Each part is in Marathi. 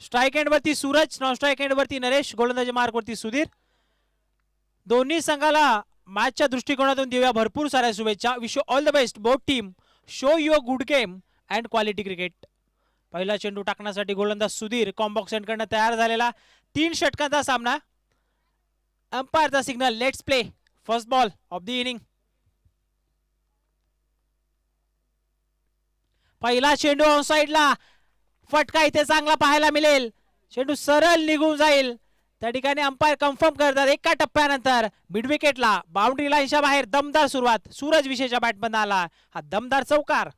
स्ट्राइक एंड वरती सूरज, नॉन स्ट्राइक एंड वरती नरेश, गोलंदाजी मार्क वरती सुधीर. दोन्ही संघाला मॅचच्या दृष्टिकोनातून देऊया भरपूर साऱ्या शुभेच्छा. Wish you all the best both team. Show your good game and quality cricket. पहिला चेंडू टाकण्यासाठी गोलंदाज सुधीर कॉम्बॉक्स एंड कडनं तयार झालेला. 3 षटकांचा सामना. अंपायरचा signal let's play. First ball of the inning. पहिला चेंडू ऑन साइडला. फटका इथे चांगला पाहायला मिळेल. चेंडू सरळ निघून जाईल. त्या ठिकाणी अंपायर कन्फर्म करतात एका टप्प्यानंतर. मिड विकेटला बाउंड्री लाईनच्या बाहेर दमदार सुरुवात. सूरज विशेच्या बॅटमधून आला हा दमदार चौकार.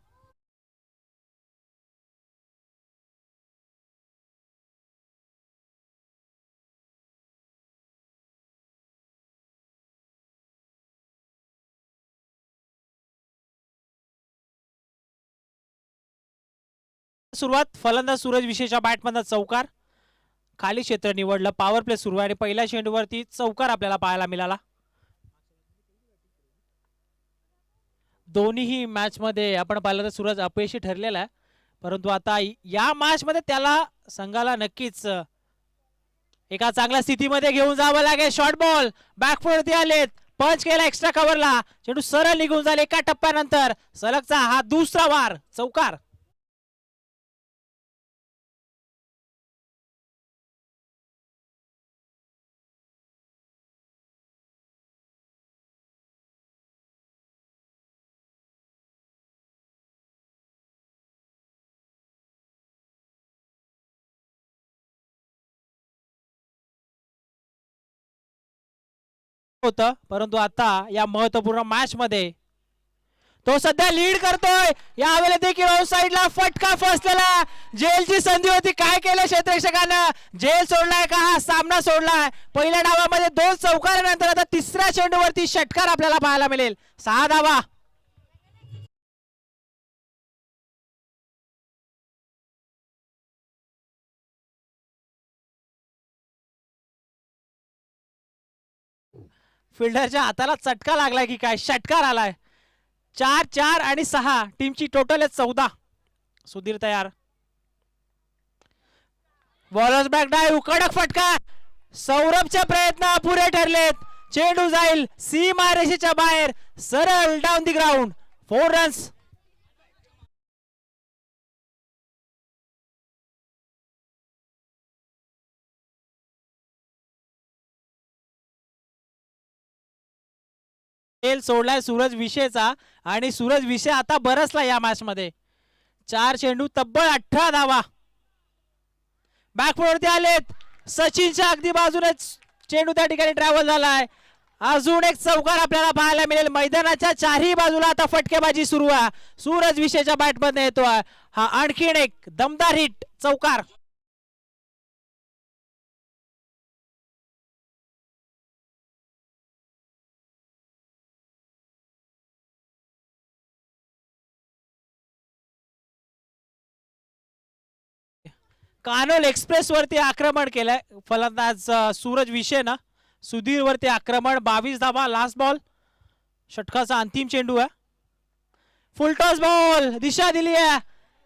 सुरुवात फलंदाज सूरज विशेच्या बॅटमधून चौकार. खाली क्षेत्र निवडलं. पॉवर प्ले सुरू आहे आणि पहिल्या चेंडूवरती चौकार आपल्याला पाहायला मिळाला. दोन्ही मॅच मध्ये आपण पाहिलं तर सूरज अपयशी ठरलेला आहे, परंतु आता या मॅच मध्ये त्याला संघाला नक्कीच एका चांगल्या स्थितीमध्ये घेऊन जावं लागेल. शॉर्ट बॉल बॅकफुटवरती आलेत. पंच केला एक्स्ट्रा कव्हरला. चेंडू सरळ निघून जाईल एका टप्प्यानंतर. सलगचा हा दुसरा वार चौकार. होतं, परंतु आता या महत्वपूर्ण मॅच मध्ये तो सध्या लीड करतोय. यावेळेला देखील ऑफ साइडला फटका फसलेला. जेलची संधी होती. काय केलं क्षेत्ररक्षकानं? जेल सोडलाय का हा सामना सोडलाय? पहिल्या डावामध्ये 2 चौकारानंतर आता तिसऱ्या चेंडूवरती षटकार आपल्याला पाहायला मिळेल. 6 धावा. फिल्डरच्या हाताला चटका लागलाय की काय? षटकार आलाय. 4 4 आणि 6 टीमची टोटल आहे 14. सुधीर तयार. बॉलर्स बॅक डाय. कडक फटका. सौरभचे प्रयत्न अपुरे ठरलेत. चेंडू जाईल सीमा रेषेच्या बाहेर. सरळ डाऊन दी ग्राउंड. 4 रन्स. खेळ सोडलाय सूरज विशेचा आणि सूरज विशे आता बरसला या मॅच मध्ये. 4 चेंडू तब्बल 18 धावा. बॅकफुटवरती आलेत. सचिनच्या अगदी बाजूनेच चेंडू त्या ठिकाणी ट्रॅव्हल झालाय. अजून एक चौकार आपल्याला पाहायला मिळेल. मैदानाच्या चारही बाजूला आता फटकेबाजी सुरू आहे. सूरज विशेच्या बॅटमध्ये येतोय हा आणखीन एक दमदार हिट चौकार. कानोल एक्सप्रेस वरती आक्रमण केलंय फलंदाज सूरज विशेनं. सुधीर वरती आक्रमण. 22 धावा. Last ball. षटकाचा अंतिम चेंडू आहे. Full toss ball. दिशा दिली आहे.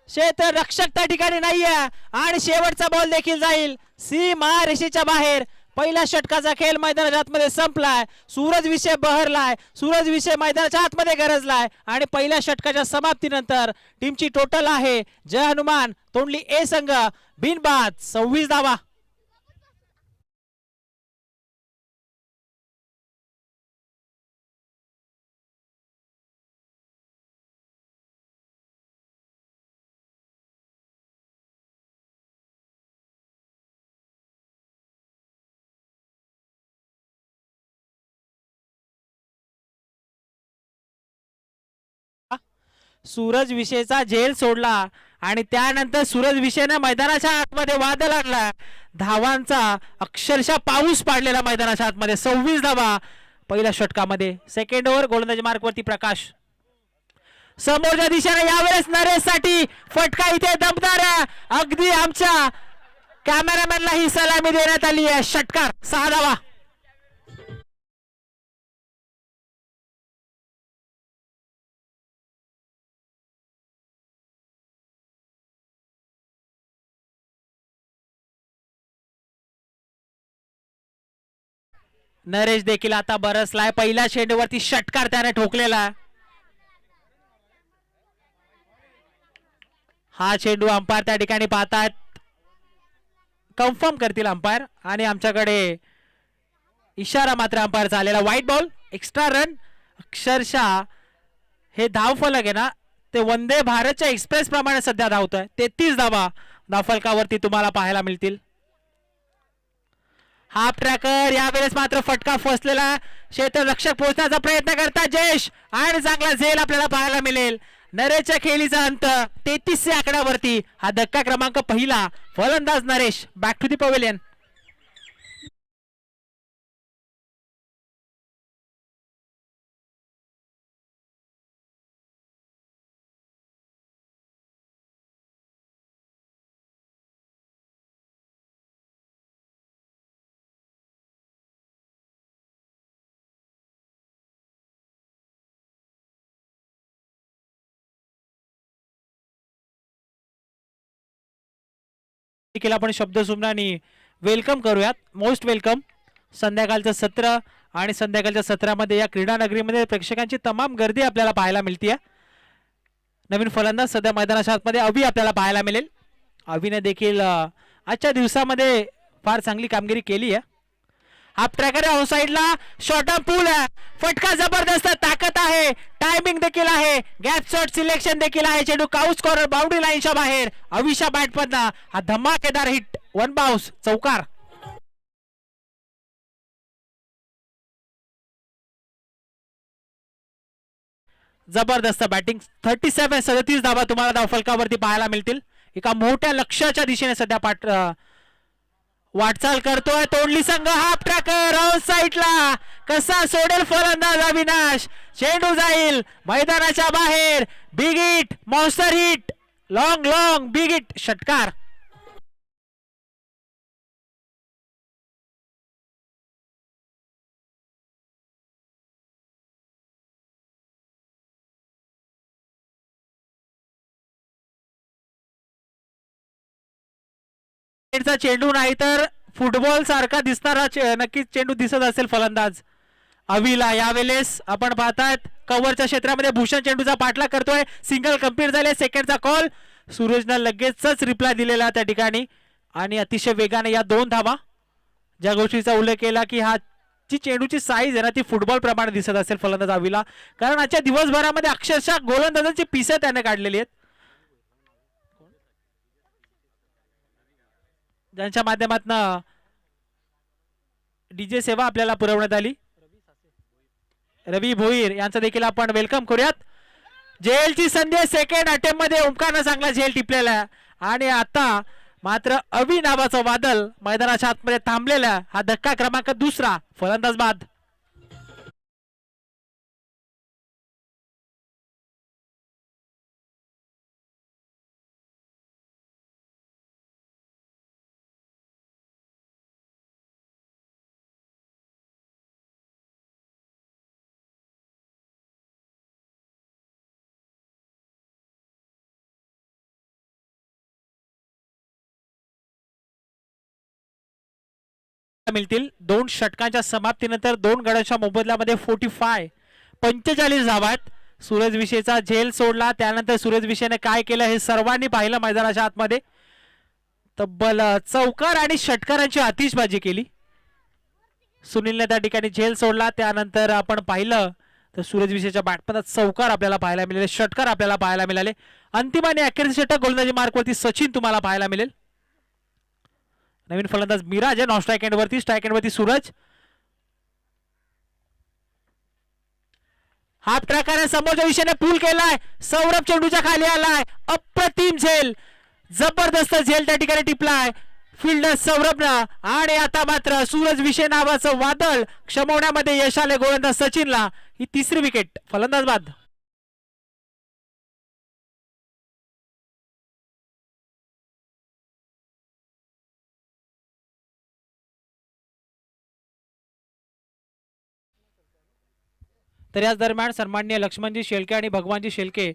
क्षेत्र रक्षक त्या ठिकाणी नाहीये आणि शेवटचा बॉल देखील जाईल सीमा रेषेच्या बाहेर. पहिल्या षटकाचा खेळ मैदानाच्या आतमध्ये संपलाय. सूरज विषय बहरलाय. सूरज विषय मैदानाच्या आतमध्ये गरजलाय आणि पहिल्या षटकाच्या समाप्तीनंतर टीमची टोटल आहे जय हनुमान तोंडली ए संघ बिनबाद 26 धावा. सूरज विशेचा झेल सोडला आणि त्यानंतर सूरज विशेने मैदानाच्या आतमध्ये वादळ आणला. धावांचा अक्षरशः पाऊस पाडलेला मैदानाच्या आतमध्ये. 26 धावा पहिल्या षटकामध्ये. सेकंड ओव्हर गोलंदाजी मार्क वरती प्रकाश. समोरच्या दिशेने यावेळेस नरेश साठी फटका इथे दमदार आहे. अगदी आमच्या कॅमेरामॅनला ही सलामी देण्यात आली आहे. षटकार. 6 धावा. नरेश देखील आता बरसलाय. पहिल्या चेंडूवरती षटकार त्याने ठोकलेला. हा चेंडू अंपायर त्या ठिकाणी पाहतात, कन्फर्म करतील अंपायर. आणि आमच्याकडे इशारा मात्र अंपायर झालेला. White ball, extra run. अक्षरशः हे धावफलक आहे ना, ते वंदे भारतच्या एक्सप्रेस प्रमाणे सध्या धावतोय. 33 धावा धावफलकावरती तुम्हाला पाहायला मिळतील. हाफ ट्रॅकर यावेळेस मात्र फटका फसलेला. क्षेत्ररक्षक पोहोचण्याचा प्रयत्न करतात जयेश, आणि चांगला झेल आपल्याला पाहायला मिळेल. नरेशच्या खेळीचा अंत 33 आकड्यावरती. हा धक्का क्रमांक पहिला. फलंदाज Naresh back to the pavilion. देखील आपण शब्द सुमनानी वेलकम करूयात. Most welcome. संध्याकाळचं सत्र आणि संध्याकाळच्या सत्रामध्ये या क्रीडा नगरीमध्ये प्रेक्षकांची तमाम गर्दी आपल्याला पाहायला मिळते. नवीन फलंदाज सध्या मैदानाच्या आतमध्ये अभि आपल्याला पाहायला मिळेल. अभिने देखील आजच्या दिवसामध्ये फार चांगली कामगिरी केली आहे. हाफ ट्रॅकर ऑन साइडला, शॉर्ट ऑन पूल आहे. फटका जबरदस्त, ताकद आहे, टायमिंग देखील आहे, गॅप शॉट सिलेक्शन देखील आहे. चेंडू काउस कॉर्नर बाउंड्री लाईनच्या बाहेर. अविशा बॅट मधला हा धमाकेदार हिट, वन बाउन्स, चौकार. जबरदस्त बॅटिंग. 37 धावा तुम्हाला धावफलकावरती पाहायला मिळतील. एका मोठ्या लक्ष्याच्या दिशेने सध्या वाटचाल करतोय तोंडली संघ. हाफ ट्रॅकर ऑन साइडला, कसा सोडेल फलंदाज अविनाश. चेंडू जाईल मैदानाच्या बाहेर. Big hit, monster hit, long long big hit, षटकार. चेंडू नाही तर फुटबॉल सारखा दिसणारा नक्कीच चेंडू दिसत असेल फलंदाज अविला. यावेळेस आपण पाहतात कव्हरच्या क्षेत्रामध्ये भूषण चेंडूचा पाठलाग करतोय. सिंगल कंप्लीट झाले. सेकंडचा कॉल. सूरजनं लगेचच रिप्लाय दिलेला त्या ठिकाणी, आणि अतिशय वेगाने या 2 धावा. ज्या गोष्टीचा उल्लेख केला की हा जी चेंडूची साईज आहे ना, ती फुटबॉल प्रमाणे दिसत असेल फलंदाज अविला, कारण आजच्या दिवसभरामध्ये अक्षरशः गोलंदाजांची पिसं त्याने काढलेली आहेत, ज्यांच्या माध्यमातून डीजे सेवा आपल्याला पुरवण्यात आली. रवी भोईर यांचं देखील आपण वेलकम करूयात. झेलची संधी सेकंड अटेम्प्ट मध्ये ओमकारनं चांगला झेल टिपलेला, आणि आता मात्र अवि नावाचं वादळ मैदानाच्या आतमध्ये थांबलेला. हा धक्का क्रमांक दुसरा. फलंदाज बाद. मिळतील 2 षटकांच्या समाप्तीनंतर 2 गड्यांच्या मोबदल्यामध्ये 45 धावात. सूरज विषयचा झेल सोडला, त्यानंतर सूरज विषयने काय केलं हे सर्वांनी पाहिलं मैदानाच्या आतमध्ये. तब्बल चौकार आणि षटकारांची आतिषबाजी केली. सुनीलने त्या ठिकाणी झेल सोडला, त्यानंतर आपण पाहिलं तर सूरज विषयच्या बॅटमध्ये चौकार आपल्याला पाहायला मिळाले, षटकार आपल्याला पाहायला मिळाले. अंतिम आणि अखेरचे षटक गोलंदाजी मार्कवरती सचिन तुम्हाला पाहायला मिळेल. नवीन फलंदाज मिराज आहे नॉन स्ट्राइक एंड वरती. स्ट्राइक एंड वरती सूरज. हाफ ट्रॅकर समोरच्या दिशेने पूल केलाय. सौरभ चेंडूच्या खाली आलाय. अप्रतिम झेल, जबरदस्त झेल त्या ठिकाणी टिपलाय फिल्डर सौरभनं. आणि आता मात्र सूरज विषय नावाचं वादळ क्षमवण्यामध्ये यश आले गोलंदाज सचिनला. ही 3री विकेट. फलंदाज बाद. तर याच दरम्यान सन्माननीय लक्ष्मणजी शेळके आणि भगवानजी शेळके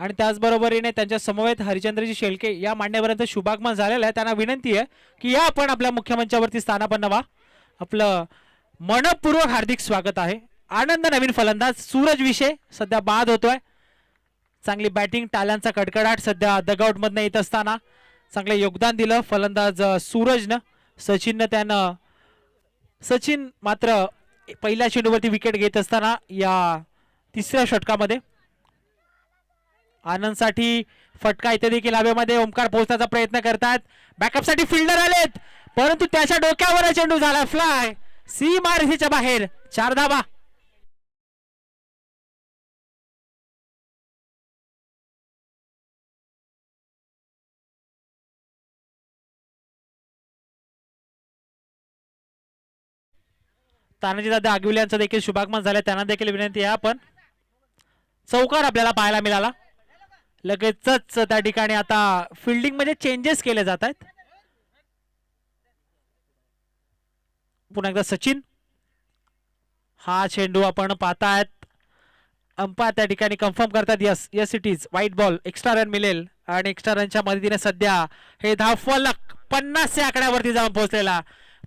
आणि त्याचबरोबरीने त्यांच्या समवेत हरिचंद्रजी शेळके या मान्यवरांचं शुभागमन झालेलं आहे. त्यांना विनंती आहे की या आपण आपल्या मुख्य मंचावरती स्थानापन्न व्हा. आपलं मनपूर्वक हार्दिक स्वागत आहे. आनंद नवीन फलंदाज सूरज विषय सध्या बाद होतोय. चांगली बॅटिंग, टाल्यांचा कडकडाट सध्या डगआउट मधनं येत असताना चांगले योगदान दिलं फलंदाज सूरजनं. सचिन मात्र पहिल्या चेंडूवरती विकेट घेत असताना या तिसऱ्या षटकामध्ये आनंदसाठी फटका इथे देखील हवेमध्ये ओमकार पोहोचण्याचा प्रयत्न करतात. बॅकअपसाठी फिल्डर आलेत परंतु त्याच्या डोक्यावर चेंडू झाला फ्लाय. सीमारेषेच्या बाहेर 4 धावा. तानाजी दादा आगविले यांचं देखील शुभागमन झालं. त्यांना देखील विनंती आहे आपण चौकार आपल्याला पाहायला मिळाला. लगेचच त्या ठिकाणी आता फिल्डिंग मध्ये चेंजेस केले जात आहेत. पुन्हा एकदा सचिन, हा चेंडू आपण पाहतायत. अंपायर त्या ठिकाणी कन्फर्म करतात yes yes it is white ball, extra run मिळेल आणि एक्स्ट्रा रनच्या मदतीने सध्या हे धावफलक 50 या आकड्यावरती जाऊन पोहोचलेला.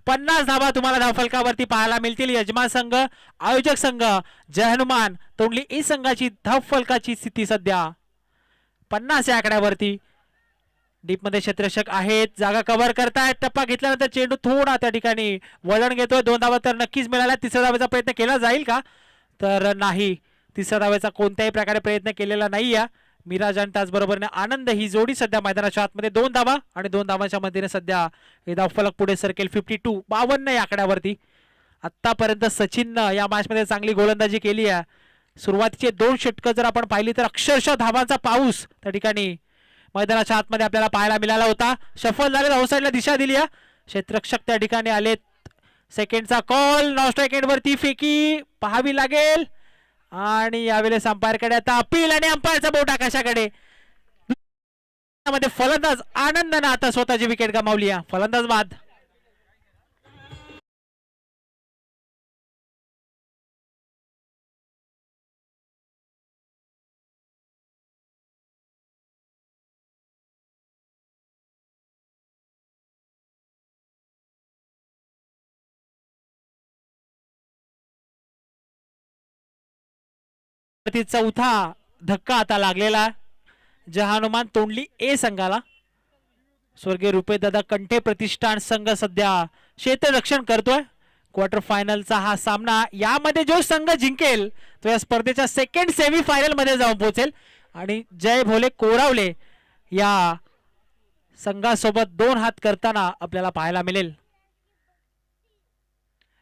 50 धावा तुम्हाला धावफलकावरती पाहायला मिळतील. यजमान संघ, आयोजक संघ जय हनुमान तोंडली ई संघाची धावफलकाची स्थिती सध्या 50 या आकड्यावरती. डीप मध्ये क्षेत्ररक्षक आहेत, जागा कव्हर करतायत. टप्पा घेतल्यानंतर चेंडू थोडा त्या ठिकाणी वळण घेतोय. 2 धावा तर नक्कीच मिळाल्या. तिसऱ्या धावेचा प्रयत्न केला जाईल का तर नाही. तिसऱ्या धावेचा कोणत्याही प्रकारे प्रयत्न केलेला नाही. मिराज आणि त्याचबरोबरने आनंद ही जोडी सध्या मैदानाच्या आतमध्ये 2 धावा आणि 2 धावांच्या मध्येने सध्या हे धावफलक पुढे सरकेल 52 या आकड्यावरती. आतापर्यंत सचिननं या मॅच मध्ये चांगली गोलंदाजी केली आहे. सुरुवातीचे 2 षटकं जर आपण पाहिली तर अक्षरशः धावांचा पाऊस त्या ठिकाणी मैदानाच्या आतमध्ये आपल्याला पाहायला मिळाला होता. शफल झाले, आउटसाइडला दिशा दिली आहे. क्षेत्ररक्षक त्या ठिकाणी आलेत. सेकंडचा कॉल, नॉन स्ट्राइक एंड वरती फेकी पाहावी लागेल आणि यावेळेस अंपायरकडे आता अपील आणि अंपायरचा बोट आकाशाकडे. मध्ये फलंदाज आनंदानं आता स्वतःची विकेट गमावली आहे. फलंदाज बाद. चौथा धक्का आता लागलेला जय हनुमान तोंडली ए संघाला. स्वर्गीय रुपेशदादा कंठे प्रतिष्ठान संघ सध्या क्षेत्ररक्षण करतोय. क्वार्टर फायनलचा हा सामना, यामध्ये जो संघ जिंकेल तो या स्पर्धेच्या सेकंड सेमी फायनल मध्ये जाऊन पोहोचेल आणि जय भोले कोरावले या संघासोबत 2 हात करताना आपल्याला पाहायला मिळेल.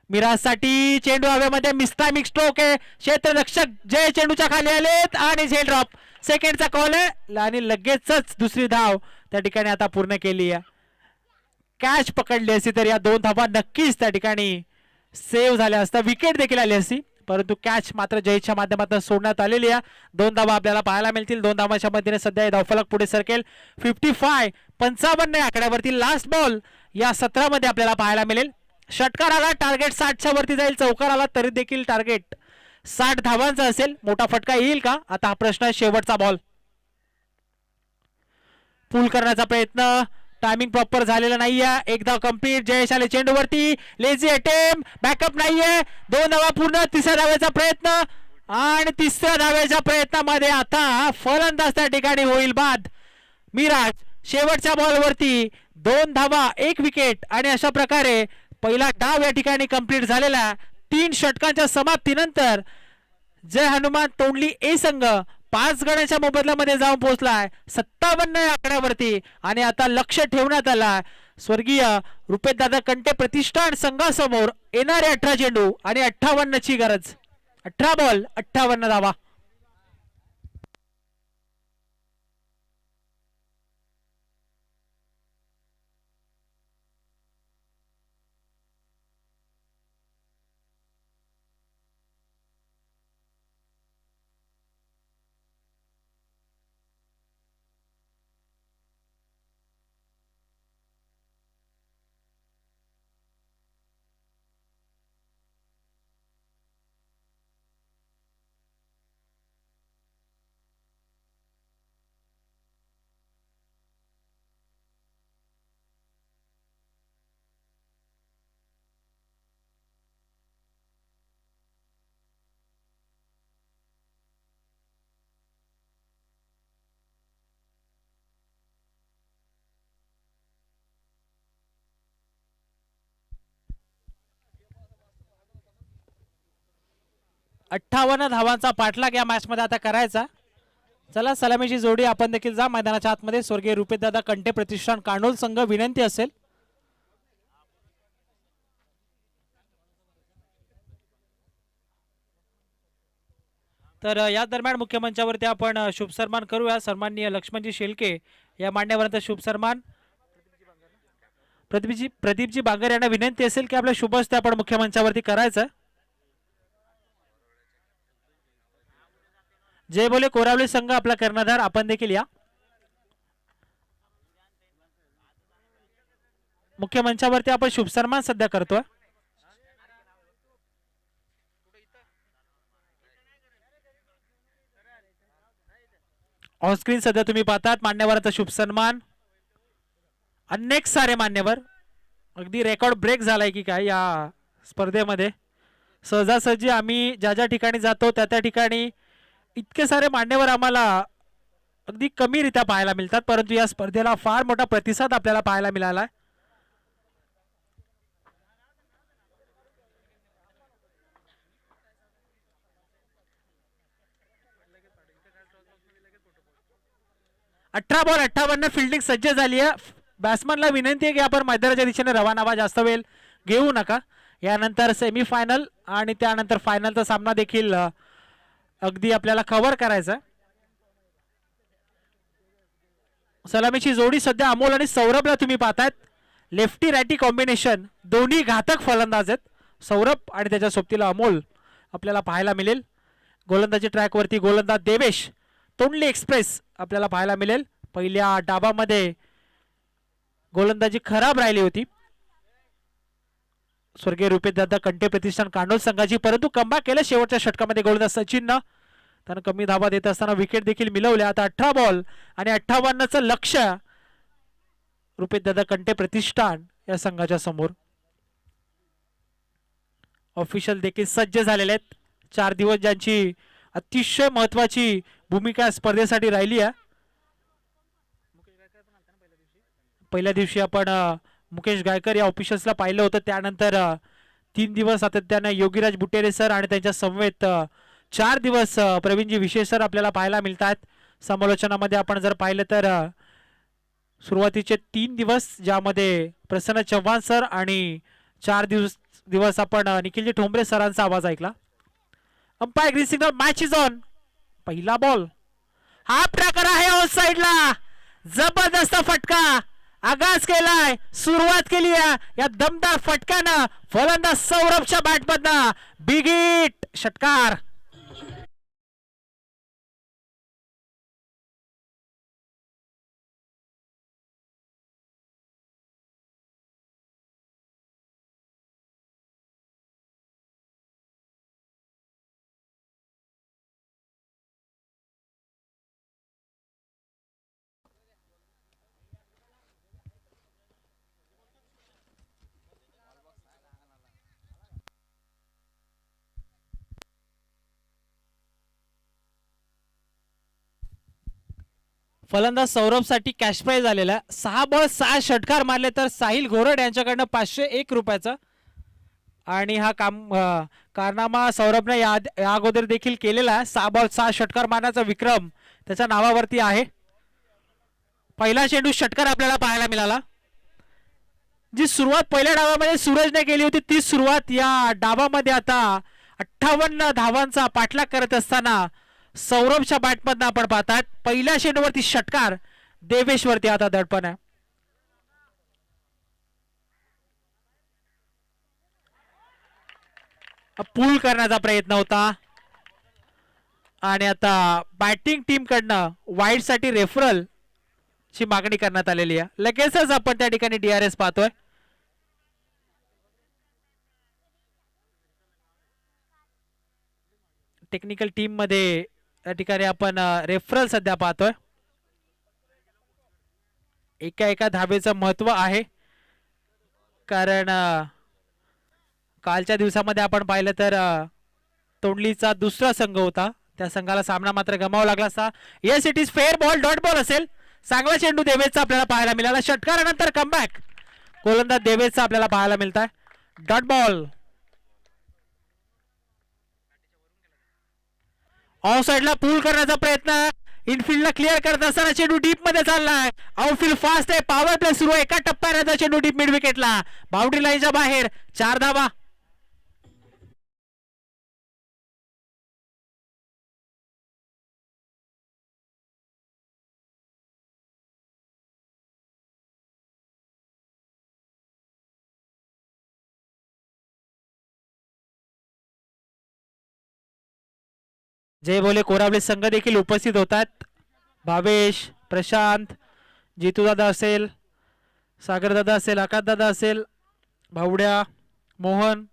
मिराजसाठी चेंडू हवेमध्ये मिस्टामिक स्ट्रोक आहे. क्षेत्ररक्षक जय चेंडूच्या खाली आलेत आणि झेल ड्रॉप. सेकंडचा कॉल आहे आणि लगेचच दुसरी धाव त्या ठिकाणी आता पूर्ण केली आहे. कॅच पकडली असती तर या 2 धावा नक्कीच त्या ठिकाणी सेव्ह झाल्या असत्या. विकेट देखील आली असती परंतु कॅच मात्र जयच्या माध्यमातून सोडण्यात आलेली आहे. 2 धावा आपल्याला पाहायला मिळतील. 2 धावांच्या मध्येने सध्या धावफलक पुढे सरकेल 55 या आकड्यावरती. लास्ट बॉल या सत्रामध्ये आपल्याला पाहायला मिळेल. षटकार आला, टार्गेट 60च्या वरती जाईल. चौकार आला तरी देखील टार्गेट 60 धावांचा असेल. मोठा फटका येईल का आता हा प्रश्न आहे. शेवटचा बॉल पूल करण्याचा प्रयत्न, टायमिंग प्रॉपर झालेला नाहीये. एक धाव कंप्लीट. जयेश आले चेंडूवरती, लेझी अटेम्प्ट, बॅकअप नाहीये. 2 धावा पूर्ण. तिसऱ्या धावेचा प्रयत्न आणि तिसऱ्या धावेच्या प्रयत्नामध्ये आता फलंदाज त्या ठिकाणी होईल बाद. मिराज शेवटच्या बॉलवरती 2 धावा 1 विकेट आणि अशा प्रकारे पहिला डाव या ठिकाणी कंप्लीट झालेला. 3 षटकांच्या समाप्तीनंतर जय हनुमान तोंडली ए संघ 5 गड्यांच्या मोबदल्यामध्ये जाऊन पोहोचलाय 57 या आकड्यावरती आणि आता लक्ष ठेवण्यात आला स्वर्गीय रुपेशदादा कंठे प्रतिष्ठान संघासमोर येणारे 18 चेंडू आणि 58 ची गरज. 18 बॉल 58 धावा. 58 धावांचा पाठलाग या मॅच मध्ये आता करायचा. चला सलामीची जोडी आपण देखील जा मैदानाच्या आतमध्ये. स्वर्गीय रुपेशदादा कंटे प्रतिष्ठान कांडोल संघ विनंती असेल. तर या दरम्यान मुख्य मंचावरती आपण शुभ सन्मान करूया. सन्माननीय लक्ष्मणजी शेलके या मान्यवरांचा शुभ सन्मान. प्रदीपजी बांगर यांना विनंती असेल की आपल्या शुभ हस्ते आपण मुख्य मंचावरती करायचं. जय बोले कोरावली संघ आपला कर्णधार आपण देखील या. मुख्य मंचावरती आपण शुभ सन्मान सध्या करतोय. ऑन स्क्रीन सध्या तुम्ही पाहतात मान्यवरांचा शुभ सन्मान. अनेक सारे मान्यवर, अगदी रेकॉर्ड ब्रेक झालाय की काय या स्पर्धेमध्ये. सहजासहजी आम्ही ज्या ज्या ठिकाणी जातो त्या त्या ठिकाणी इतके सारे मान्यवर आम्हाला अगदी कमीरित्या पाहायला मिळतात, परंतु या स्पर्धेला फार मोठा प्रतिसाद आपल्याला पाहायला मिळाला. अठरा बॉल 58 फिल्डिंग सज्ज झाली आहे. बॅट्समनला विनंती आहे की आपण मैदानाच्या दिशेने रवाना व्हा, जास्त वेळ घेऊ नका. यानंतर सेमीफायनल आणि त्यानंतर फायनलचा सामना देखील अगदी आपल्याला कव्हर करायचा. सलामीची जोडी सध्या अमोल आणि सौरभला तुम्ही पाहतायत. लेफ्टी रायटी कॉम्बिनेशन, दोन्ही घातक फलंदाज आहेत. सौरभ आणि त्याच्या सोबतीला अमोल आपल्याला पाहायला मिळेल. गोलंदाजी ट्रॅकवरती गोलंदाज देवेश तोंडली एक्सप्रेस आपल्याला पाहायला मिळेल. पहिल्या डाबामध्ये गोलंदाजी खराब राहिली होती स्वर्गीय रुपेशदादा कंटे प्रतिष्ठान कांडोल संघाची, परंतु कमबॅक केलं शेवटच्या षटकामध्ये गोलंदाज सचिननं. त्यानं कमी धावा देत असताना विकेट देखील मिळवल्या. आता 18 बॉल आणि 58चं लक्ष रुपेशदादा कंटे प्रतिष्ठान या संघाच्या समोर. ऑफिशियल देखील सज्ज झालेले आहेत. 4 दिवस ज्यांची अतिशय महत्वाची भूमिका स्पर्धेसाठी राहिली आहे. पहिल्या दिवशी आपण मुकेश गायकर या ऑफिशियल्सला पाहिलं होतं. त्यानंतर 3 दिवस सातत्याने योगीराज बुटेरे सर आणि त्यांच्या समवेत 4 दिवस प्रवीणजी विशेष सर आपल्याला पाहायला मिळतात. समालोचनामध्ये आपण जर पाहिलं तर सुरुवातीचे 3 दिवस ज्यामध्ये प्रसन्न चव्हाण सर आणि 4 दिवस आपण निखिलजी ठोंबरे सरांचा आवाज ऐकला. Umpire green signal, match is on. पहिला बॉल हाफ ट्रॅकर आहे ऑन साइडला. जबरदस्त फटका आगाज केलाय, सुरुवात केली या दमदार फटक्यानं फलंदाज सौरभच्या बॅटमधनं. बिग हिट, षटकार. फलंदाज सौरभसाठी कॅश प्राइज आलेला. 6 बॉल 6 षटकार मारले तर साहिल घोरड यांच्याकडनं 501 रुपयाचा. आणि हा कारनामा सौरभने या अगोदर देखील केलेला आहे. 6 बॉल 6 षटकार मारण्याचा विक्रम त्याच्या नावावरती आहे. पहिला चेंडू षटकार आपल्याला पाहायला मिळाला. जी सुरुवात पहिल्या डावामध्ये सूरजने केली होती ती सुरुवात या डावामध्ये आता 58 धावांचा पाठलाग करत असताना सौरभच्या बॅटमधनं आपण पाहतात. पहिल्या चेंडूवरती षटकार, देवेशवरती आता दडपण आहे. पूल करण्याचा प्रयत्न होता आणि आता बॅटिंग टीम कडनं वाईड साठी रेफरल ची मागणी करण्यात आलेली आहे. लगेचच आपण त्या ठिकाणी DRS पाहतोय. टेक्निकल टीम मध्ये या ठिकाणी आपण रेफरल सध्या पाहतोय. एका धावेचं महत्व आहे, कारण कालच्या दिवसामध्ये आपण पाहिलं तर तोंडलीचा दुसरा संघ होता, त्या संघाला सामना मात्र गमावा लागला असता. Yes, it is fair ball, dot ball असेल. चांगला चेंडू देवेशचा आपल्याला पाहायला मिळाला. षटकारानंतर कमबॅक गोलंदाज देवेशचा आपल्याला पाहायला मिळत आहे. Dot ball. ऑफ साइडला पूल करण्याचा प्रयत्न, इनफिल्डला क्लिअर करत असताना चेंडू डीप मध्ये चाललाय. आउटफील्ड फास्ट आहे, पॉवर प्ले सुरू आहे. एका टप्प्यात चेंडू डीप मिड विकेटला, बाउंड्री लाईनच्या बाहेर. 4 धावा. जय बोले कोरावले संघ देखील उपस्थित होतात. भावेश, प्रशांत, जितूदादा असेल, सागरदादा असेल, आकाशदादा असेल, भावड्या, मोहन,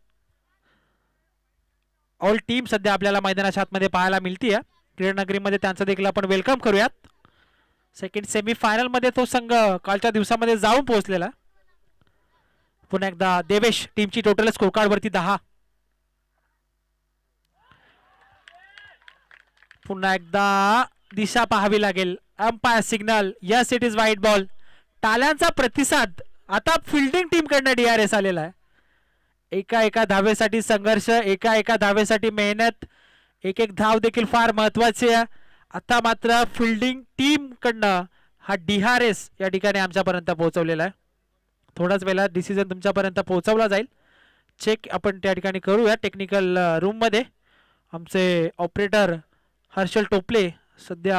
ऑल टीम सध्या आपल्याला मैदानाच्या आतमध्ये पाहायला मिळतीये. क्रीडा नगरीमध्ये त्यांचं देखील आपण वेलकम करूयात. सेकंड सेमीफायनल मध्ये तो संघ कालच्या दिवसामध्ये जाऊन पोहोचलेला. पुन्हा एकदा देवेश टीमची टोटल स्कोर कार्ड वरती 10. पुन्हा एकदा दिशा पाहावी लागेल. Umpire signal, yes it is वाईट बॉल. टाळ्यांचा प्रतिसाद. आता फिल्डिंग टीम कडनं DRS आलेला आहे. एका एका धावेसाठी संघर्ष, एका एका धावेसाठी मेहनत, एक एक धाव देखील फार महत्वाची आहे. आता मात्र फिल्डिंग टीम कडनं हा DRS या ठिकाणी आमच्यापर्यंत पोहोचवलेला आहे. थोड्याच वेळात डिसिजन तुमच्यापर्यंत पोहोचवला जाईल. चेक आपण त्या ठिकाणी करूया टेक्निकल रूम मध्ये. आमचे ऑपरेटर हर्षल टोपले सध्या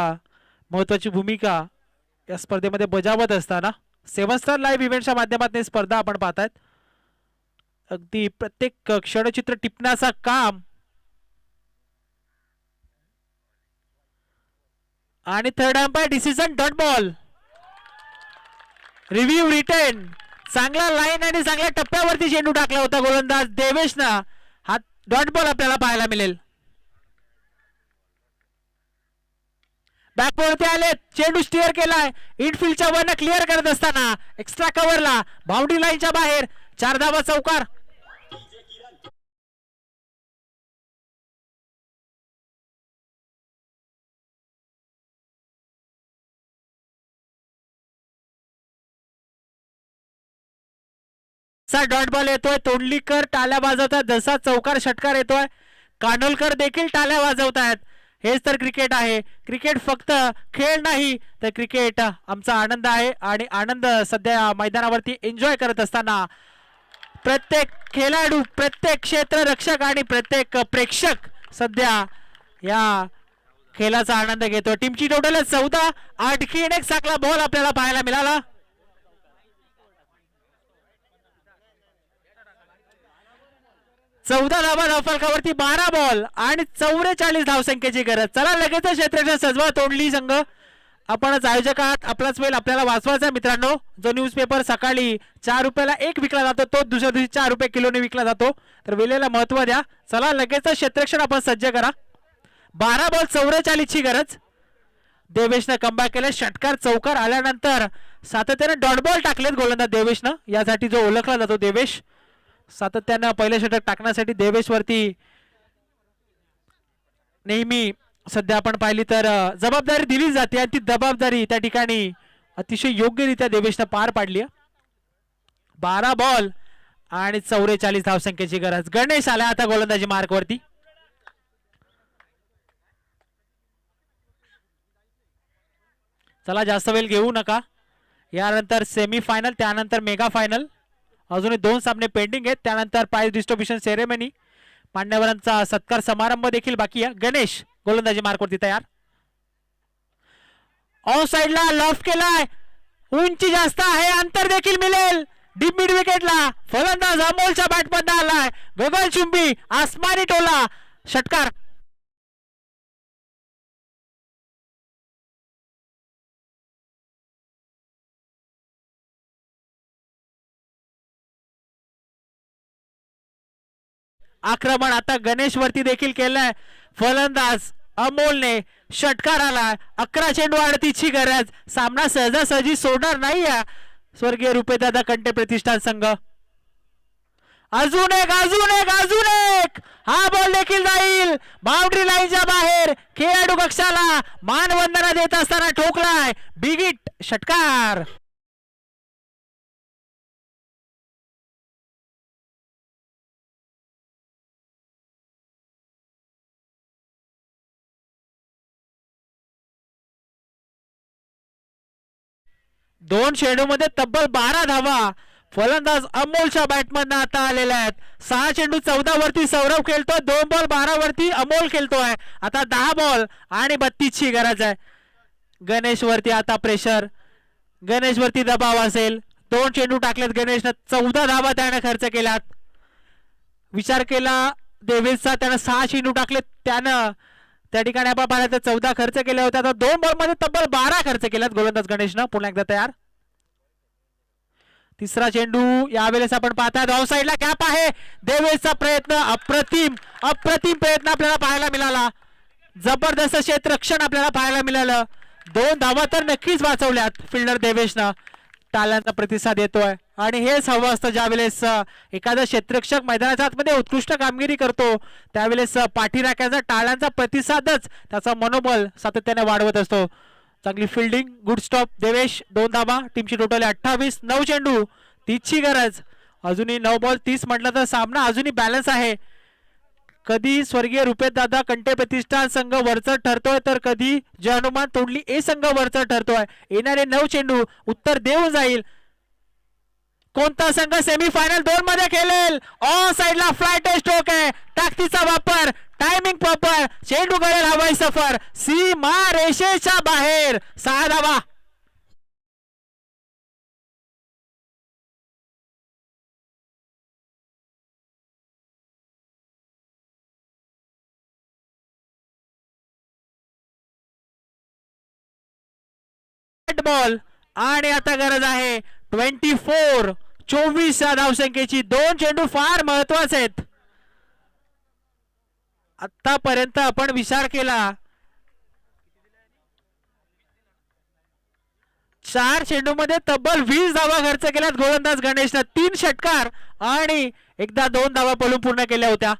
महत्वाची भूमिका या स्पर्धेमध्ये बजावत असताना 7 स्टार लाईव्ह इव्हेंटच्या माध्यमातून स्पर्धा आपण पाहतायत. अगदी प्रत्येक क्षणचित्र टिपण्याचा काम. आणि third umpire decision dot ball. Review return. चांगला लाईन आणि चांगल्या टप्प्यावरती चेंडू टाकला होता गोलंदाज देवेशनं. हा डॉट बॉल आपल्याला पाहायला मिळेल. बॅकवरती आले, चेंडू स्टिअर केलाय. इनफिल्डच्या वरनं क्लिअर करत असताना एक्स्ट्रा कव्हरला, बाउंड्री लाईनच्या बाहेर. 4 धावा चौकार. डॉट बॉल येतोय. तोंडलीकर टाळ्या वाजवतात जसा चौकार षटकार येतोय. कानोलकर देखील टाळ्या वाजवतायत. हेच तर क्रिकेट आहे. क्रिकेट फक्त खेळ नाही तर क्रिकेट आमचा आनंद आहे. आणि आनंद सध्या मैदानावरती एन्जॉय करत असताना प्रत्येक खेळाडू, प्रत्येक क्षेत्ररक्षक आणि प्रत्येक प्रेक्षक सध्या या खेळाचा आनंद घेतो. टीमची टोटल 14. आणखीन एक चांगला बॉल आपल्याला पाहायला मिळाला. 14 धावा धावफलकावरती 12 बॉल आणि 44 धावसंख्येची गरज. चला लगेच क्षेत्ररक्षण सजवा तोंडली संघ. आपणच आयोजक आहात. आपलाच वेळ आपल्याला वाचवायचा मित्रांनो. जो न्यूजपेपर सकाळी 4 रुपयाला 1 विकला जातो तो दुसऱ्या दिवशी 4 रुपये किलोने विकला जातो. तर वेळेला महत्व द्या. चला लगेच क्षेत्ररक्षण आपण सज्ज करा. 12 बॉल 44 ची गरज. देवेशनं कमबॅक केलं. षटकार चौकार आल्यानंतर सातत्याने डॉट बॉल टाकलेत गोलंदाज देवेशनं. यासाठी जो ओळखला जातो देवेश, सातत्यानं पहिले षटक टाकण्यासाठी देवेश वरती नेहमी सध्या आपण पाहिली तर जबाबदारी दिली जाते. आणि ती जबाबदारी त्या ठिकाणी अतिशय योग्यरित्या देवेशनं पार पाडली. 12 बॉल आणि 44 धावसंख्येची गरज. गणेश आला आता गोलंदाजी मार्क वरती. चला जास्त वेळ घेऊ नका. यानंतर सेमीफायनल, त्यानंतर मेगा फायनल. अजूनही 2 सामने पेंडिंग आहेत. त्यानंतर प्राइज डिस्ट्रीब्युशन सेरेमनी, मान्यवरांचा सत्कार समारंभ देखील बाकी आहे. गणेश गोलंदाजी मार्कवरती तयार. ऑफ साइडला लॉफ्ट केलाय. उंची जास्त आहे, अंतर देखील मिळेल. डीप मिड विकेटला फलंदाज अमोलच्या बॅटमध्ये आलाय. गगनचुंबी आसमानी टोला, षटकार. आक्रमण आता गणेश वरती देखील केलंय. फलंदाज अमोलने षटकार आला. 11 चेंडू 38 ची गरज. सामना सहजासहजी सोडणार नाही स्वर्गीय रुपेदादा कंटे प्रतिष्ठान संघ. अजून एक, अजून एक, अजून एक. हा बॉल देखील जाईल बाउंड्री लाईनच्या बाहेर. खेळाडू कक्षाला मानवंदना देत असताना ठोकलाय. बिग हिट, षटकार. दोन चेंडूमध्ये तब्बल 12 धावा फलंदाज अमोलच्या बॅटमधनं आता आलेल्या आहेत. 6 चेंडू 14 वरती सौरभ खेळतोय, 2 बॉल 12 वरती अमोल खेळतोय. आता 10 बॉल आणि 32 ची गरज आहे. गणेश वरती आता प्रेशर, गणेश वरती दबाव असेल. 2 चेंडू टाकलेत गणेशनं, 14 धावा त्याने खर्च केल्यात. विचार केला देवेशचा, त्यानं 6 चेंडू टाकलेत, त्यानं त्या ठिकाणी आपण पाहिलं तर 14 खर्च केले होते. आता 2 बॉल मध्ये तब्बल 12 खर्च केल्यात गोलंदाज गणेशनं. पुन्हा एकदा तयार. तिसरा चेंडू यावेळेस आपण पाहतात ऑफ साइडला गॅप आहे. देवेशचा प्रयत्न, अप्रतिम अप्रतिम प्रयत्न आपल्याला पाहायला मिळाला. जबरदस्त क्षेत्ररक्षण आपल्याला पाहायला मिळालं. 2 धावा तर नक्कीच वाचवल्यात फिल्डर देवेशनं. टाळ्यांचा प्रतिसाद येतोय आणि हेच हवं असतं ज्यावेळेस एखादा क्षेत्ररक्षक मैदानाच्या आतमध्ये उत्कृष्ट कामगिरी करतो त्यावेळेस पाठीराख्याचा टाळ्यांचा प्रतिसादच त्याचा मनोबल सातत्याने वाढवत असतो. चांगली फिल्डिंग, गुड स्टॉप देवेश. 2 धावा, टीमची टोटल 28. 9 चेंडू 30 ची गरज. अजूनही 9 बॉल 30 म्हटलं तर सामना अजूनही बॅलन्स आहे. कधी स्वर्गीय रुपेश दादा कंटे प्रतिष्ठान संघ वरचढ ठरतोय तर कधी जय हनुमान तोडली ए संघ वरचढ ठरतोय. येणारे 9 चेंडू उत्तर देऊन जाईल. कोणता संघ सेमीफायनल 2 मध्ये खेळेल. ऑन साइडला फ्लाइट स्ट्रोक आहे, ताकदीचा वापर, टायमिंग प्रॉपर, चेंडू करेल हवाई सफर, सीमा रेषेच्या बाहेर. 6 धावा. बॉल आणि आता गरज आहे 24. 24 या धावसंख्येची. 2 चेंडू फार महत्वाचे आहेत. आतापर्यंत आपण विचार केला 4 चेंडू मध्ये तब्बल 20 धावा खर्च केल्यात गोलंदाज गणेशनं. 3 षटकार आणि एकदा 2 धावा पळून पूर्ण केल्या होत्या.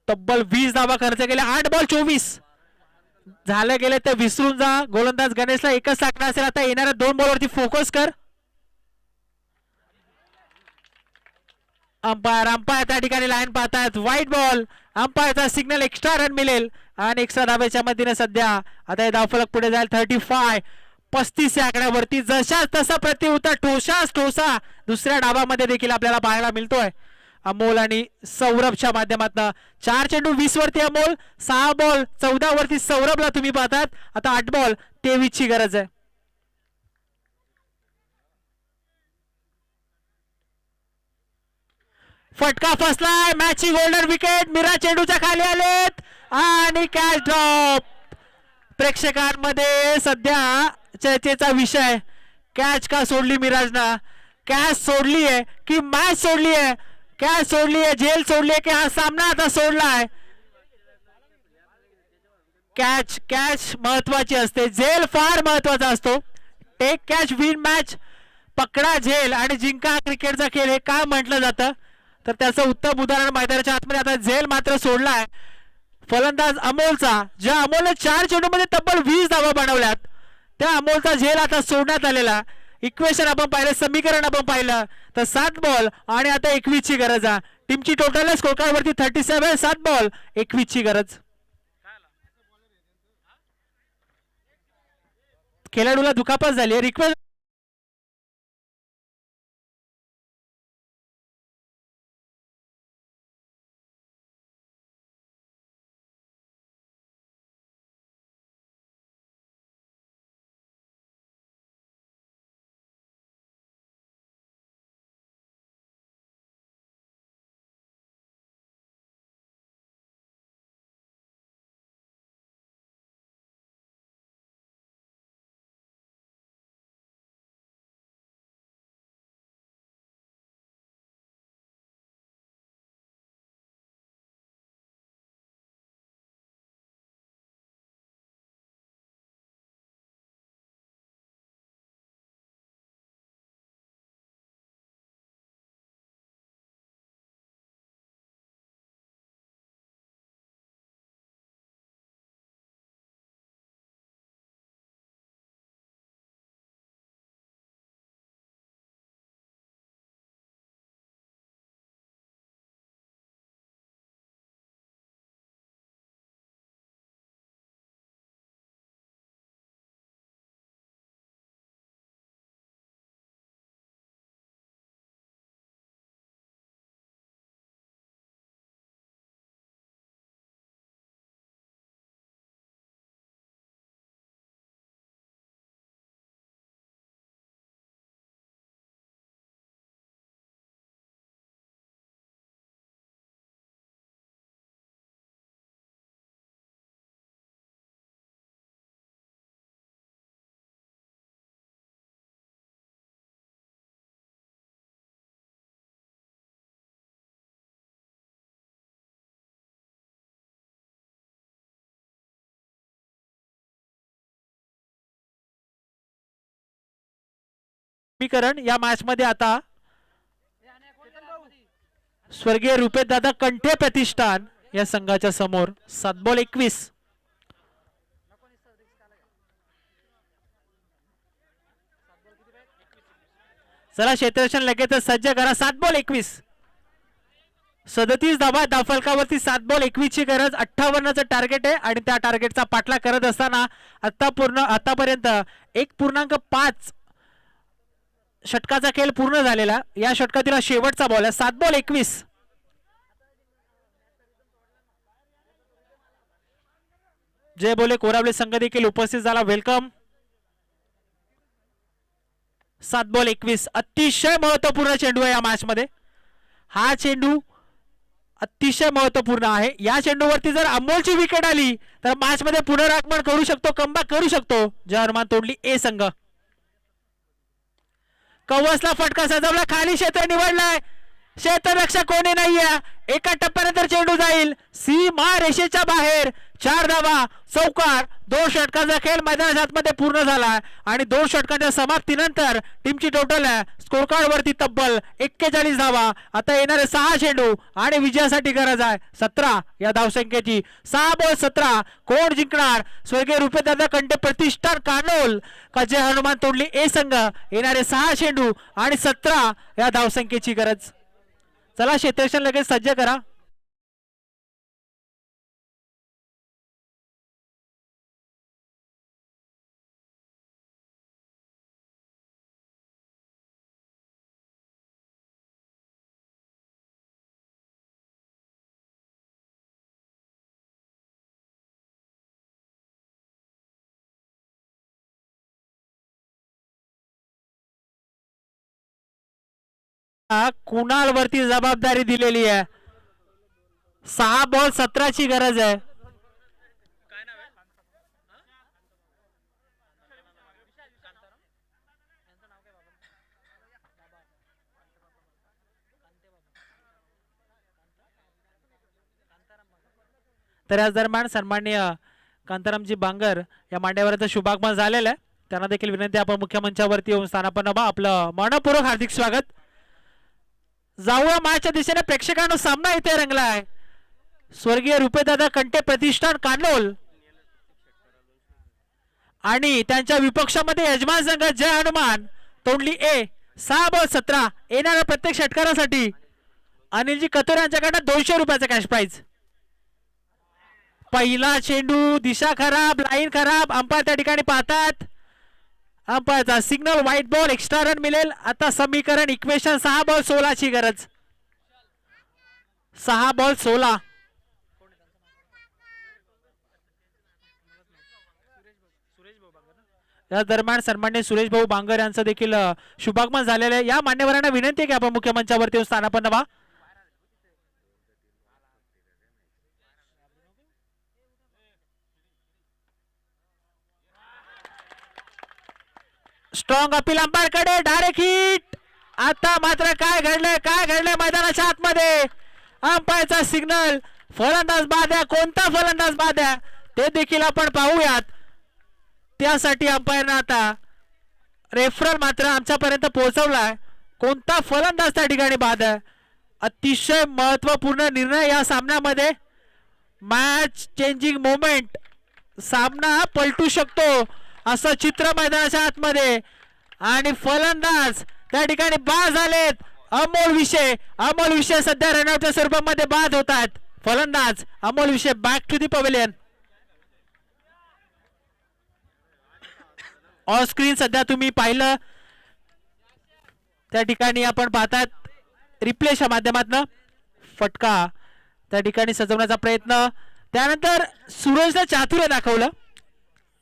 तब्बल 20 धावा खर्च केल्या. 8 बॉल 24 झालं गेले ते विसरून जा. गोलंदाज गणेशला एकच टाकणार असेल. आता येणाऱ्या 2 बॉलवरती फोकस कर. अंपायर त्या ठिकाणी लाईन पाहतायत. Wide ball. अंपायरचा सिग्नल, एक्स्ट्रा रन मिळेल आणि एक्स्ट्रा धाब्याच्या मदतीने सध्या आता हे धावफलक पुढे जाईल. 35. 35 या आकड्यावरती जशा तसा प्रत्युत्तर ठोसाच ठोसा दुसऱ्या डावामध्ये देखील आपल्याला पाहायला मिळतोय. अमोल आणि सौरभच्या माध्यमातून 4 चेंडू 20 वरती अमोल, 6 बॉल 14 वरती सौरभला तुम्ही पाहतात. आता 8 बॉल 23 ची गरज आहे. फटका फसलाय. मॅचची गोल्डन विकेट. मीरा चेंडूच्या खाली आलेत आणि कॅच ड्रॉप. प्रेक्षकांमध्ये सध्या चर्चेचा विषय, कॅच का सोडली मिराजनं. कॅच सोडली आहे की मॅच सोडली आहे. कॅच सोडली आहे, झेल सोडली आहे की हा सामना आता सोडलाय. कॅच महत्वाची असते, झेल फार महत्वाचा असतो. Take catch win match. पकडा झेल आणि जिंका क्रिकेटचा खेळ हे काय म्हटलं जातं तर त्याचं उत्तम उदाहरण मैदानाच्या आतमध्ये आता झेल मात्र सोडलाय फलंदाज अमोलचा. ज्या अमोलने 4 चेंडूमध्ये तब्बल 20 धावा बनवल्यात त्या अमोलचा झेल आता सोडण्यात आलेला. इक्वेशन आपण पाहिलं, समीकरण आपण पाहिलं तर 7 बॉल आणि आता 21 ची गरज आहे. टीमची टोटल स्कोर कार्ड वरती 37. 7 बॉल 21 ची गरज. खेळाडूला दुखापत झाली. रिक्वेस्ट समीकरण या मॅच मध्ये आता स्वर्गीय रुपेश दादा कंठे प्रतिष्ठान या संघाच्या समोर 7 बॉल 21. चला क्षेत्ररक्षण लगेच सज्ज करा. 7 बॉल 21. 37 धावा धावफलकावरती 7 बॉल 21 ची गरज. 58चं टार्गेट आहे आणि त्या टार्गेटचा पाठलाग करत असताना आतापर्यंत 1.5 षटकाचा खेळ पूर्ण झालेला. या षटकातील शेवटचा बॉल आहे. 7 बॉल 21. जय बोले कोरावले संघ देखील उपस्थित झाला. वेलकम. 7 बॉल 21. अतिशय महत्वपूर्ण चेंडू आहे या मॅच मध्ये. हा चेंडू अतिशय महत्वपूर्ण आहे. या चेंडूवरती जर अमोलची विकेट आली तर मॅच मध्ये पुनरागमन करू शकतो, कमबॅक करू शकतो. जय हनुमान तोडली ए संघ. कवसला फटका सजवला, खाली क्षेत्र निवडलाय. क्षेत्ररक्षक कोणी नाहीये. एका टप्प्यानंतर चेंडू जाईल सीमा रेषेच्या बाहेर. 4 धावा चौकार. 2 षटकांचा खेळ मैदानाच्या आतमध्ये पूर्ण झाला आणि 2 षटकांच्या समाप्तीनंतर टीमची टोटल स्कोर कार्ड वरती तब्बल 41 धावा. आता येणारे 6 चेंडू आणि विजयासाठी गरज आहे 17 या धावसंख्येची. 6 बॉल 17. कोण जिंकणार? स्वर्गीय रुपेशदादा कंठे प्रतिष्ठान कानोल का जय हनुमान तोडली ए संघ? येणारे 6 चेंडू आणि 17 या धावसंख्येची गरज. चला क्षेत्ररक्षण लगेच सज्ज करा. कुणाल वरती जबाबदारी दिलेली आहे. 6 बॉल 17 ची गरज आहे. तर याच दरम्यान सन्माननीय कांतारामजी बांगर या मांड्यावरचं शुभागमन झालेलं आहे. त्यांना देखील विनंती आपण मुख्य मंचावरती येऊन स्थानापन्न व्हा. आपलं मनपूर्वक हार्दिक स्वागत. जाऊया मॅचच्या दिशेने. प्रेक्षकांनो सामना इथे रंगला आहे. स्वर्गीय रुपेशदादा कंठे प्रतिष्ठान कानोल आणि त्यांच्या विपक्षामध्ये यजमान संघ जय हनुमान तोंडली ए. 6 बॉल 17. येणाऱ्या प्रत्येक षटकारासाठी अनिलजी कतोरे यांच्याकडनं 200 रुपयाचा कॅश प्राइज. पहिला चेंडू दिशा खराब, लाईन खराब. अंपायर त्या ठिकाणी पाहतात. अंपायरचा signal wide ball. Extra run मिळेल. आता समीकरण इक्वेशन 6 बॉल 16 ची गरज. 6 बॉल 16. या दरम्यान सन्मान्य सुरेश भाऊ बांगर यांचं देखील शुभागमन झालेलं आहे. या मान्यवरांना विनंती आहे की आपण मुख्य मंचावरती येऊन स्थानापन्न व्हा. स्ट्रॉंग अपील अंपायर कडे. Direct hit. आता मात्र काय घडलंय मैदानाच्या आतमध्ये. अंपायरचा सिग्नल. फलंदाज बाद आहे. कोणता फलंदाज बाद आहे ते देखील आपण पाहूयात. त्यासाठी अंपायरने आता रेफरल मात्र आमच्यापर्यंत पोहोचवलाय. कोणता फलंदाज त्या ठिकाणी बाद आहे. अतिशय महत्वपूर्ण निर्णय या सामन्यामध्ये. Match changing moment. सामना पलटू शकतो असं चित्र मैदानाच्या आतमध्ये. आणि फलंदाज त्या ठिकाणी बाद झालेत. अमोल विषय सध्या रनआउटच्या स्वरूपामध्ये बाद होत आहेत. फलंदाज अमोल विषय back to the pavilion. On screen सध्या तुम्ही पाहिलं त्या ठिकाणी आपण पाहतात रिप्लेच्या माध्यमातून फटका त्या ठिकाणी सजवण्याचा प्रयत्न. त्यानंतर सूरजने चातुर्य दाखवलं.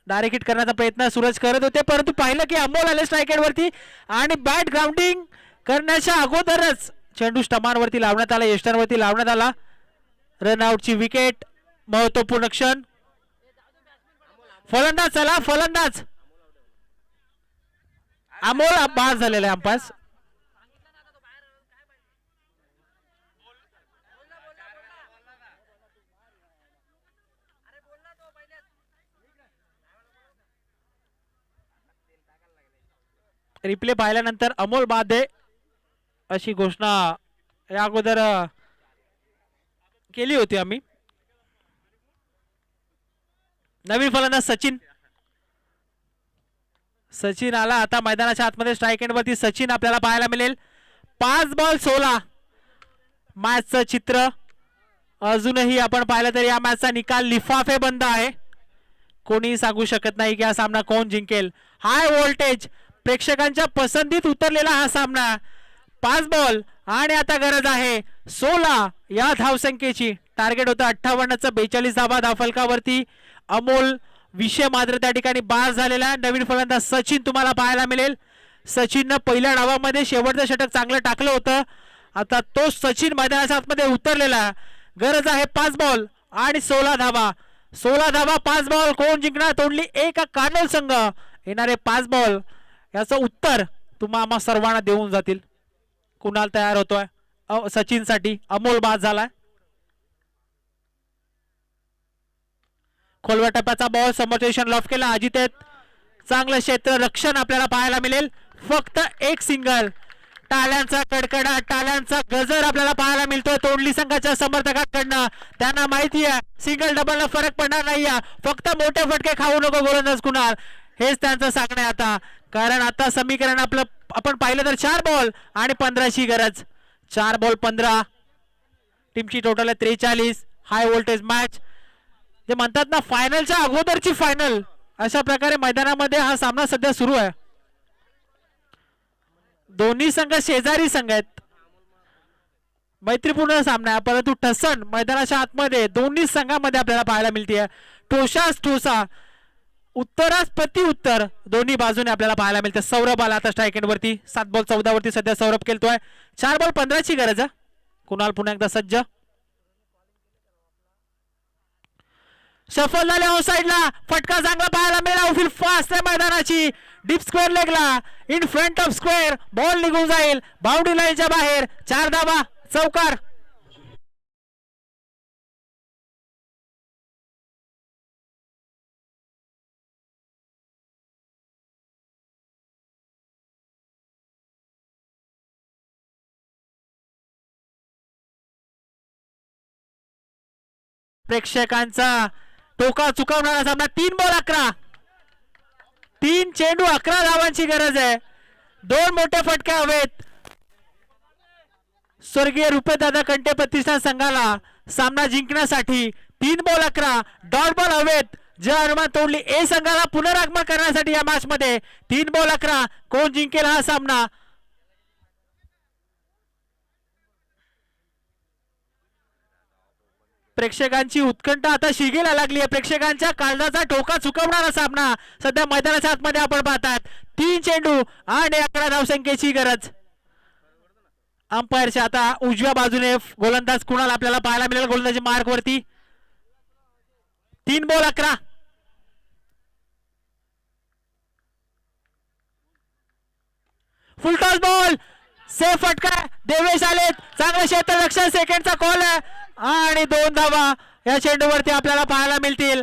डायरेक्ट हिट करण्याचा प्रयत्न सूरज करत होते परंतु पाहिलं की अमोल आले स्ट्राइक वरती आणि बॅट ग्राउंडिंग करण्याच्या अगोदरच चेंडू स्टंपांवरती लावण्यात आला. यष्टांवरती लावण्यात आला. रनआउटची विकेट. महत्वपूर्ण क्षण. फलंदाज चला फलंदाज. अमोल बाद झालेला आहे. अंपायर रिप्ले पाहिल्यानंतर अमोल बादे अशी घोषणा या अगोदर केली होती आम्ही. नवीन फलंदाज सचिन आला आता मैदानाच्या आतमध्ये. स्ट्राईक एंड वरती सचिन आपल्याला पाहायला मिळेल. 5 बॉल 16 मॅचचं चित्र अजूनही आपण पाहिलं तर या मॅचचा निकाल लिफाफे बंद आहे. कोणी सांगू शकत नाही की हा सामना कोण जिंकेल. हाय व्होल्टेज प्रेक्षकांच्या पसंतीत उतरलेला हा सामना. 5 बॉल आणि आता गरज आहे 16 या धावसंख्येची. टार्गेट होतं 58चं. 42 धावा धावफलकावरती. अमोल विषय मात्र त्या ठिकाणी बाद झालेला. नवीन फलंदाज सचिन तुम्हाला पाहायला मिळेल. सचिननं पहिल्या डावामध्ये शेवटचं षटक चांगलं टाकलं होतं. आता तो सचिन मैदानाच्या आतमध्ये उतरलेला. गरज आहे 5 बॉल आणि 16 धावा. 16 धावा 5 बॉल कोण जिंकणार. तोडली एक कानोल संघ. येणारे 5 बॉल याचं उत्तर तुम्हाला सर्वांना देऊन जातील. कुणाल तयार होतोय सचिन साठी. अमोल बाद झालाय. खोलव्या टप्प्याचा बॉल समोरच्या लॉफ केला. अजित चांगलं क्षेत्र रक्षण आपल्याला पाहायला मिळेल. फक्त एक सिंगल. टाळ्यांचा कडकडाट टाळ्यांचा गजर आपल्याला पाहायला मिळतोय तोंडली संघाच्या समर्थकांकडनं. त्यांना माहिती आहे सिंगल डबलला फरक पडणार नाही. फक्त मोठे फटके खाऊ नको गोलंदाज कुणाल. हेच त्यांचं सांगणं आहे आता. कारण आता समीकरण आपलं आपण पाहिलं तर 4 बॉल आणि 15ची गरज. 4 बॉल 15. टीमची टोटल आहे 43. हाय व्होल्टेज मॅच जे म्हणतात ना फायनलच्या अगोदरची फायनल. अशा प्रकारे मैदानामध्ये हा सामना सध्या सुरू आहे. दोन्ही संघ शेजारी संघ आहेत. मैत्रीपूर्ण सामना आहे परंतु ठसन मैदानाच्या आतमध्ये दोन्ही संघामध्ये आपल्याला पाहायला मिळते. ठोसास ठोसा उत्तरास प्रति उत्तर दोन्ही बाजूने आपल्याला पाहायला मिळते. सौरभ आला आता स्ट्राईक एंड वरती. 7 बॉल 14 वरती सध्या सौरभ खेळतोय. 4 बॉल 15ची गरज आहे. कुणाल पुन्हा एकदा सज्ज. सफल झाले. ऑफ साइडला फटका चांगला पाहायला मिळाला. आउटफील्ड फास्ट आहे मैदानाची. डीप स्क्वेअर लेगला in front of square ball निघून जाईल बाउंड्री लाईनच्या बाहेर. 4 धावा चौकार. प्रेक्षकांचा टोका चुकवणारा सामना. 3 बॉल 11. 3 चेंडू 11 धावांची गरज आहे. 2 मोठे फटके हवेत स्वर्गीय रुपेदादा कंटे प्रतिष्ठान संघाला सामना जिंकण्यासाठी. 3 बॉल 11 डॉट बॉल हवेत. जे अनुमान तोडली ए संघाला पुनरागमन करण्यासाठी या मॅच मध्ये. 3 बॉल 11 कोण जिंकेल हा सामना. प्रेक्षकांची उत्कंठा आता शिगेला लागली आहे. प्रेक्षकांच्या काळजाचा ठोका चुकवणारा सामना सध्या मैदानाच्या आतमध्ये आपण पाहतात. 3 चेंडू आणि 11 धावसंख्येची गरज. अंपायरच्या आता उजव्या बाजूने गोलंदाज कुणाल आपल्याला पाहायला मिळेल गोलंदाजी मार्क वरती. 3 बॉल 11. फुलटॉस बॉल सेफ फटका. देवेश आलेत. चांगलं क्षेत्र रक्षण. सेकंडचा कॉल आहे आणि 2 धावा या चेंडूवरती आपल्याला पाहायला मिळतील.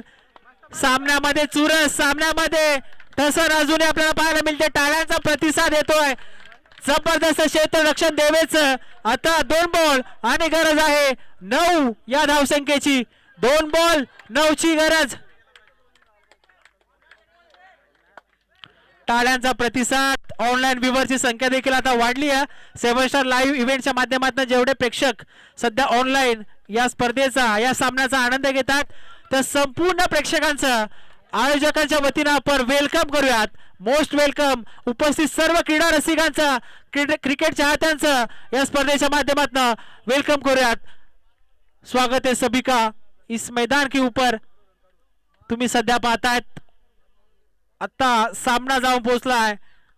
सामन्यामध्ये चुरस. सामन्यामध्ये ठसन अजूनही आपल्याला पाहायला मिळते. टाळ्यांचा प्रतिसाद येतोय. जबरदस्त क्षेत्र रक्षण देवेचं. आता 2 बॉल आणि गरज आहे 9 या धावसंख्येची. 2 बॉल 9ची गरज. टाळ्यांचा प्रतिसाद. ऑनलाईन व्ह्यूअरची संख्या देखील आता वाढली आहे. 7 स्टार लाईव्ह इव्हेंटच्या माध्यमातून जेवढे प्रेक्षक सध्या ऑनलाईन या स्पर्धेचा या सामन्याचा आनंद घेतात त्या संपूर्ण प्रेक्षकांचं आयोजकांच्या वतीनं आपण वेलकम करूयात. Most welcome. उपस्थित सर्व क्रीडा रसिकांचं क्रिकेट चाहत्यांचं या स्पर्धेच्या माध्यमातून वेलकम करूयात. स्वागत है सभी का इस मैदान के ऊपर. तुम्ही सध्या पाहतायत आता सामना जाऊन पोहोचलाय.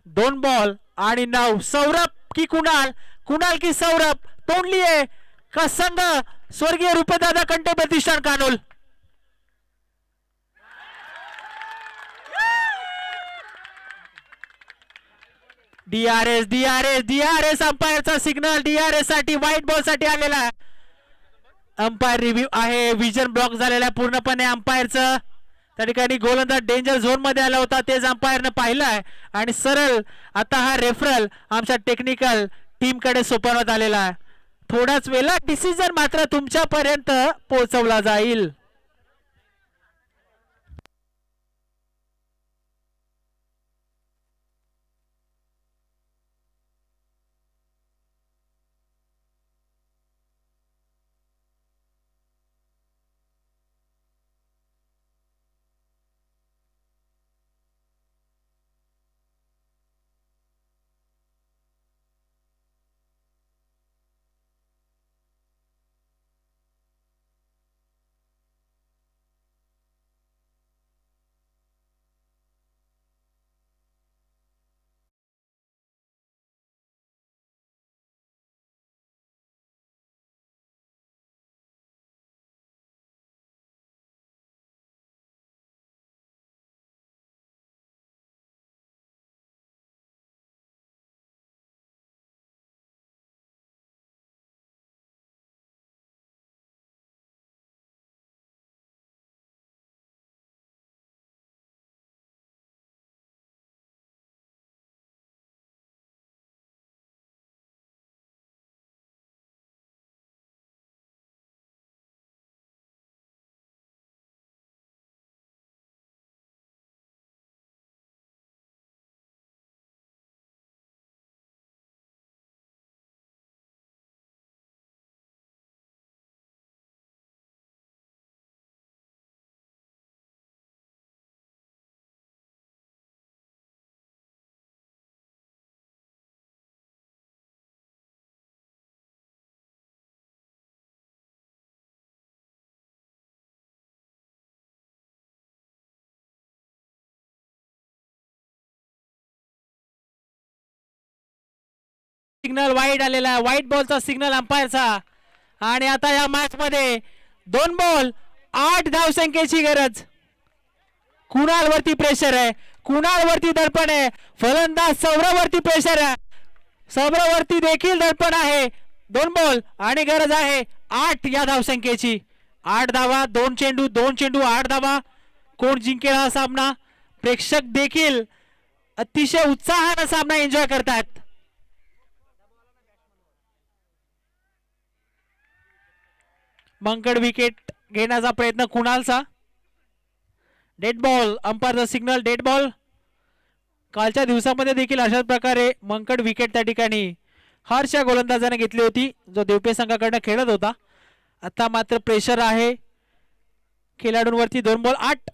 2 बॉल आणि 9. सौरभ की कुणाल. कुणाल की सौरभ. तोंडली आहे का संघ स्वर्गीय रुपेदादा कंटे प्रतिष्ठान कानोल. डीआरएस डीआरएस डीआरएस अंपायरचा सिग्नल. डीआरएस साठी व्हाईट बॉल साठी आलेला आहे. अंपायर रिव्ह्यू आहे. विजन ब्लॉक झालेला पूर्णपणे अंपायरचं. त्या ठिकाणी गोलंदाज डेंजर झोन मध्ये आला होता, तेच अंपायरने पाहिलंय आणि सरळ आता हा रेफरल आमच्या टेक्निकल टीम कडे सोपवण्यात आलेला आहे. थोड्याच वेळात डिसिजन मात्र तुमच्यापर्यंत पोहोचवला जाईल. सिग्नल वाईड आलेला आहे, व्हाईट बॉलचा सिग्नल अंपायरचा. आणि आता या मॅच मध्ये 2 बॉल 8 धावसंख्येची गरज. कुणाल वरती प्रेशर आहे, कुणाल वरती दडपण आहे, फलंदाज सौरभ वरती प्रेशर आहे, सौरभ वरती देखील दडपण आहे. 2 बॉल आणि गरज आहे 8 या धावसंख्येची. 8 धावा, 2 चेंडू, 2 चेंडू, 8 धावा. कोण जिंकेल हा सामना? प्रेक्षक देखील अतिशय उत्साहाने सामना एन्जॉय करतात. मंकड विकेट घेण्याचा प्रयत्न कुणालचा. डेड बॉल, अंपायरचा सिग्नल डेड बॉल. कालच्या दिवसामध्ये देखील अशाच प्रकारे मंकड विकेट त्या ठिकाणी हर्ष या गोलंदाजाने घेतली होती, जो देवपे संघाकडून खेळत होता. आता मात्र प्रेशर आहे खेळाडूंवरती. 2 बॉल 8.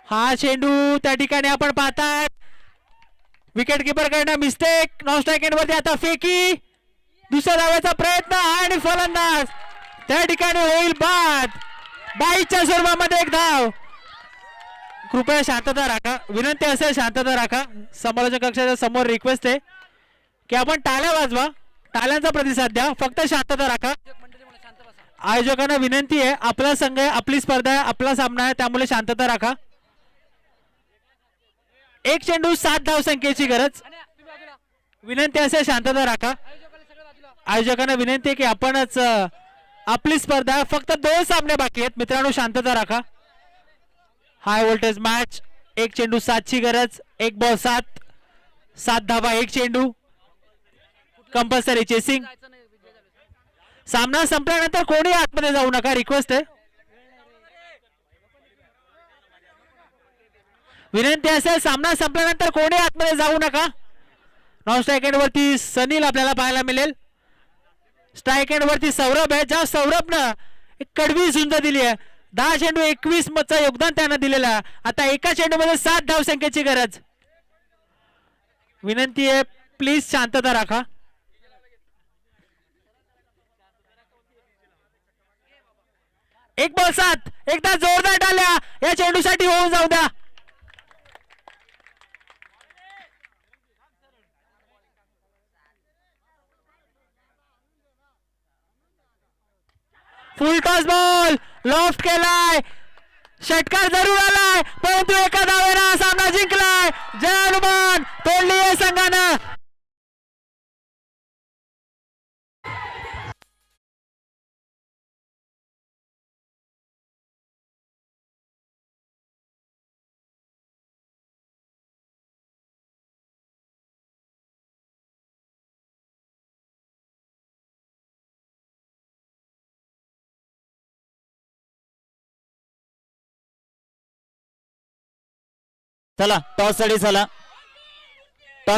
हा चेंडू त्या ठिकाणी आपण पाहताय विकेट कीपर कडनं मिस्टेक. नॉन स्ट्राइक एंड वरती आता फेकी, दुसऱ्या धावेचा प्रयत्न आणि फलंदाज त्या ठिकाणी होईल बाद. 22च्या स्वरूपामध्ये 1 धाव. कृपया शांतता राखा, विनंती असेल शांतता राखा. समालोचक कक्षाच्या समोर रिक्वेस्ट आहे की आपण टाळ्या वाजवा, टाळ्यांचा प्रतिसाद द्या, फक्त शांतता राखा. आयोजकांना विनंती आहे, आपला संघ आहे, आपली स्पर्धा आहे, आपला सामना आहे, त्यामुळे शांतता राखा. 1 चेंडू 7 धावसंख्येची गरज. विनंती असेल शांतता राखा. आयोजकांना विनंती आहे की आपणच आपली स्पर्धा, फक्त 2 सामने बाकी आहेत मित्रांनो, शांतता राखा. High voltage match. 1 चेंडू 7ची गरज. 1 बॉल 7, 7 धावा, 1 चेंडू. Compulsory chasing. सामना संपल्यानंतर कोणी आतमध्ये जाऊ नका, रिक्वेस्ट आहे. विनंती असेल, सामना संपल्यानंतर कोणी आतमध्ये जाऊ नका. नॉन स्ट्राइक एंड वरती सनील आपल्याला पाहायला मिळेल. स्ट्राइक एंड वरती सौरभ आहे, ज्या सौरभनं एक कडवी झुंज दिली आहे. 10 चेंडू 21 मधचं योगदान त्यानं दिलेलं आहे. आता एका चेंडूमध्ये 7 धावसंख्येची गरज. विनंती आहे प्लीज शांतता राखा. एक बॉल 7. एकदा जोरदार डाल्या या चेंडूसाठी होऊन जाऊ द्या. फुल टॉस बॉल लॉफ्ट केलाय, षटकार जरूर आलाय, परंतु एका धावेला सामना जिंकलाय. जय हनुमान. तोडली आहे संघानं. चला टॉस साठी चला